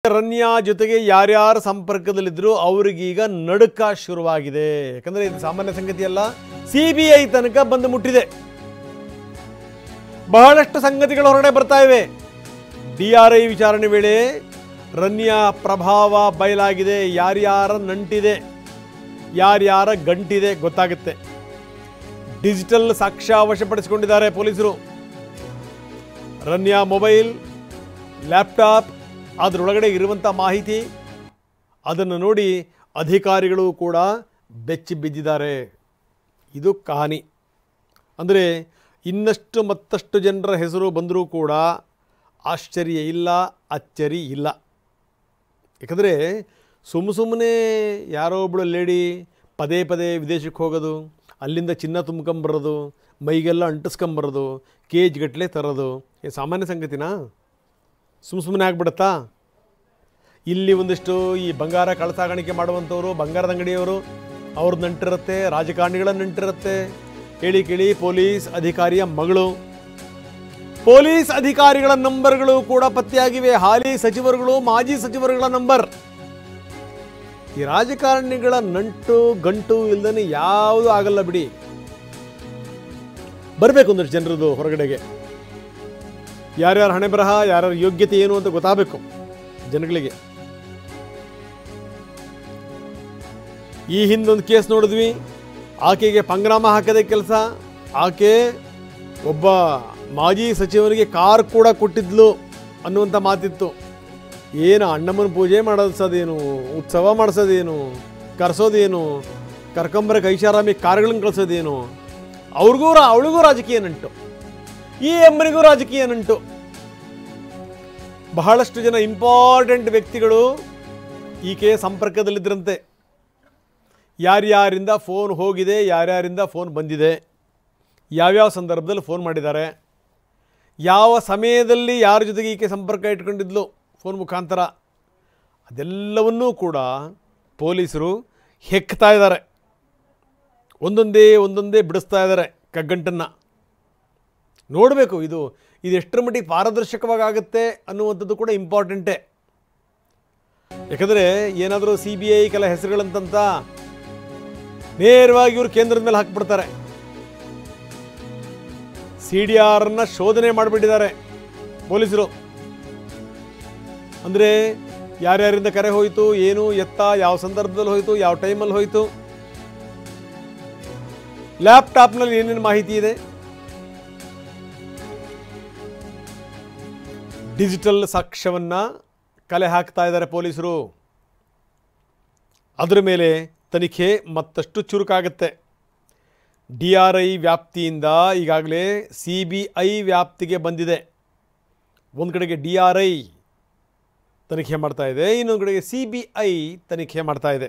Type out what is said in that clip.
ರನ್ಯಾ ಜೊತೆಗೆ ಯಾರ್ಯಾರು ಸಂಪರ್ಕದಲ್ಲಿದ್ದರೂ ಅವರಿಗೀಗ ನಡುಕ ಶುರುವಾಗಿದೆ. ಯಾಕಂದರೆ ಇದು ಸಾಮಾನ್ಯ ಸಂಗತಿ ಅಲ್ಲ, ಸಿಬಿಐ ತನಕ ಬಂದು ಮುಟ್ಟಿದೆ. ಬಹಳಷ್ಟು ಸಂಗತಿಗಳು ಹೊರಗಡೆ ಬರ್ತಾ ಇವೆ. DRI ವಿಚಾರಣೆ ವೇಳೆ ರನ್ಯಾ ಪ್ರಭಾವ ಬಯಲಾಗಿದೆ. ಯಾರ್ಯಾರ ನಂಟಿದೆ, ಯಾರ್ಯಾರ ಗಂಟಿದೆ ಗೊತ್ತಾಗುತ್ತೆ. ಡಿಜಿಟಲ್ ಸಾಕ್ಷ್ಯ ವಶಪಡಿಸಿಕೊಂಡಿದ್ದಾರೆ ಪೊಲೀಸರು. ರನ್ಯಾ ಮೊಬೈಲ್, ಲ್ಯಾಪ್ಟಾಪ್, ಅದರೊಳಗಡೆ ಇರುವಂಥ ಮಾಹಿತಿ ಅದನ್ನು ನೋಡಿ ಅಧಿಕಾರಿಗಳು ಕೂಡ ಬೆಚ್ಚಿ ಬಿದ್ದಿದ್ದಾರೆ. ಇದು ಕಹಾನಿ. ಅಂದರೆ ಇನ್ನಷ್ಟು ಮತ್ತಷ್ಟು ಜನರ ಹೆಸರು ಬಂದರೂ ಕೂಡ ಆಶ್ಚರ್ಯ ಇಲ್ಲ, ಅಚ್ಚರಿ ಇಲ್ಲ. ಯಾಕಂದರೆ ಸುಮ್ಮನೆ ಯಾರೋ ಒಬ್ಬಳು ಲೇಡಿ ಪದೇ ಪದೇ ವಿದೇಶಕ್ಕೆ ಹೋಗೋದು, ಅಲ್ಲಿಂದ ಚಿನ್ನ ತುಂಬ್ಕೊಂಬರೋದು, ಮೈಗೆಲ್ಲ ಅಂಟಿಸ್ಕೊಂಬರೋದು, ಕೇಜ್ ಗಟ್ಟಲೆ ತರೋದು ಈ ಸಾಮಾನ್ಯ ಸಂಗತಿನಾ? ಸುಮ್ಮನೆ ಆಗ್ಬಿಡುತ್ತಾ? ಇಲ್ಲಿ ಒಂದಿಷ್ಟು ಈ ಬಂಗಾರ ಕಳ್ಳಸಾಗಾಣಿಕೆ ಮಾಡುವಂಥವರು, ಬಂಗಾರದ ಅಂಗಡಿಯವರು, ಅವ್ರದ್ದು ನಂಟಿರುತ್ತೆ, ರಾಜಕಾರಣಿಗಳ ನಂಟಿರುತ್ತೆ. ಕೇಳಿ ಕೇಳಿ ಪೊಲೀಸ್ ಅಧಿಕಾರಿಯ ಮಗಳು, ಪೊಲೀಸ್ ಅಧಿಕಾರಿಗಳ ನಂಬರ್ಗಳು ಕೂಡ ಪತ್ತೆಯಾಗಿವೆ. ಹಾಲಿ ಸಚಿವರುಗಳು, ಮಾಜಿ ಸಚಿವರುಗಳ ನಂಬರ್. ಈ ರಾಜಕಾರಣಿಗಳ ನಂಟು ಗಂಟು ಇಲ್ದೇ ಯಾವುದೂ ಆಗಲ್ಲ ಬಿಡಿ. ಬರಬೇಕು ಒಂದಷ್ಟು ಜನರದು ಹೊರಗಡೆಗೆ. ಯಾರ್ಯಾರ ಹಣೆ ಬರಹ, ಯಾರ್ಯಾರ ಯೋಗ್ಯತೆ ಏನು ಅಂತ ಗೊತ್ತಾಗಬೇಕು ಜನಗಳಿಗೆ. ಈ ಹಿಂದೊಂದು ಕೇಸ್ ನೋಡಿದ್ವಿ. ಆಕೆಗೆ ಪಂಗ್ರಾಮ ಹಾಕದೆ ಕೆಲಸ. ಆಕೆ ಒಬ್ಬ ಮಾಜಿ ಸಚಿವನಿಗೆ ಕಾರ್ ಕೂಡ ಕೊಟ್ಟಿದ್ಲು ಅನ್ನುವಂಥ ಮಾತಿತ್ತು. ಏನು ಅಣ್ಣಮ್ಮನ ಪೂಜೆ ಮಾಡಿಸೋದೇನು, ಉತ್ಸವ ಮಾಡಿಸೋದೇನು, ಕರೆಸೋದೇನು, ಕರ್ಕೊಂಬರಕ್ಕೆ ಐಷಾರಾಮಿ ಕಾರ್ಗಳನ್ನು ಕಳಿಸೋದೇನು, ಅವಳಿಗೂ ರಾಜಕೀಯ ನಂಟು, ಈ ಅಮ್ಮನಿಗೂ ರಾಜಕೀಯ ನಂಟು. ಬಹಳಷ್ಟು ಜನ ಇಂಪಾರ್ಟೆಂಟ್ ವ್ಯಕ್ತಿಗಳು ಈಕೆ ಸಂಪರ್ಕದಲ್ಲಿದ್ದರಂತೆ. ಯಾರ್ಯಾರಿಂದ ಫೋನ್ ಹೋಗಿದೆ, ಯಾರ್ಯಾರಿಂದ ಫೋನ್ ಬಂದಿದೆ, ಯಾವ್ಯಾವ ಸಂದರ್ಭದಲ್ಲಿ ಫೋನ್ ಮಾಡಿದ್ದಾರೆ, ಯಾವ ಸಮಯದಲ್ಲಿ ಯಾರ ಜೊತೆಗೆ ಈಕೆ ಸಂಪರ್ಕ ಇಟ್ಕೊಂಡಿದ್ಲು ಫೋನ್ ಮುಖಾಂತರ, ಅದೆಲ್ಲವನ್ನೂ ಕೂಡ ಪೊಲೀಸರು ಹೆಕ್ತಾ ಇದ್ದಾರೆ. ಒಂದೊಂದೇ ಬಿಡಿಸ್ತಾ ಇದ್ದಾರೆ ಕಗ್ಗಂಟನ್ನು. ನೋಡಬೇಕು ಇದು ಎಷ್ಟರ ಮಟ್ಟಿಗೆ ಪಾರದರ್ಶಕವಾಗಿ ಆಗುತ್ತೆ ಅನ್ನುವಂಥದ್ದು ಕೂಡ ಇಂಪಾರ್ಟೆಂಟೇ. ಯಾಕಂದರೆ ಏನಾದರೂ CBI ಕೆಲ ಹೆಸರುಗಳಂತ ನೇರವಾಗಿ ಇವರು ಕೇಂದ್ರದ ಮೇಲೆ ಹಾಕಿಬಿಡ್ತಾರೆ. CDRನ ಶೋಧನೆ ಮಾಡಿಬಿಟ್ಟಿದ್ದಾರೆ ಪೊಲೀಸರು. ಅಂದರೆ ಯಾರ್ಯಾರಿಂದ ಕರೆ ಹೋಯಿತು, ಏನು ಎತ್ತ, ಯಾವ ಸಂದರ್ಭದಲ್ಲಿ ಹೋಯಿತು, ಯಾವ ಟೈಮಲ್ಲಿ ಹೋಯಿತು, ಲ್ಯಾಪ್ಟಾಪ್ನಲ್ಲಿ ಏನೇನು ಮಾಹಿತಿ ಇದೆ, ಡಿಜಿಟಲ್ ಸಾಕ್ಷ್ಯವನ್ನು ಕಲೆ ಹಾಕ್ತಾ ಇದ್ದಾರೆ ಪೊಲೀಸರು. ಅದರ ಮೇಲೆ ತನಿಖೆ ಮತ್ತಷ್ಟು ಚುರುಕಾಗುತ್ತೆ. DRI ವ್ಯಾಪ್ತಿಯಿಂದ ಈಗಾಗಲೇ CBI ವ್ಯಾಪ್ತಿಗೆ ಬಂದಿದೆ. ಒಂದು ಕಡೆಗೆ DRI ತನಿಖೆ ಮಾಡ್ತಾ ಇದೆ, ಇನ್ನೊಂದು ಕಡೆಗೆ CBI ತನಿಖೆ ಮಾಡ್ತಾ ಇದೆ.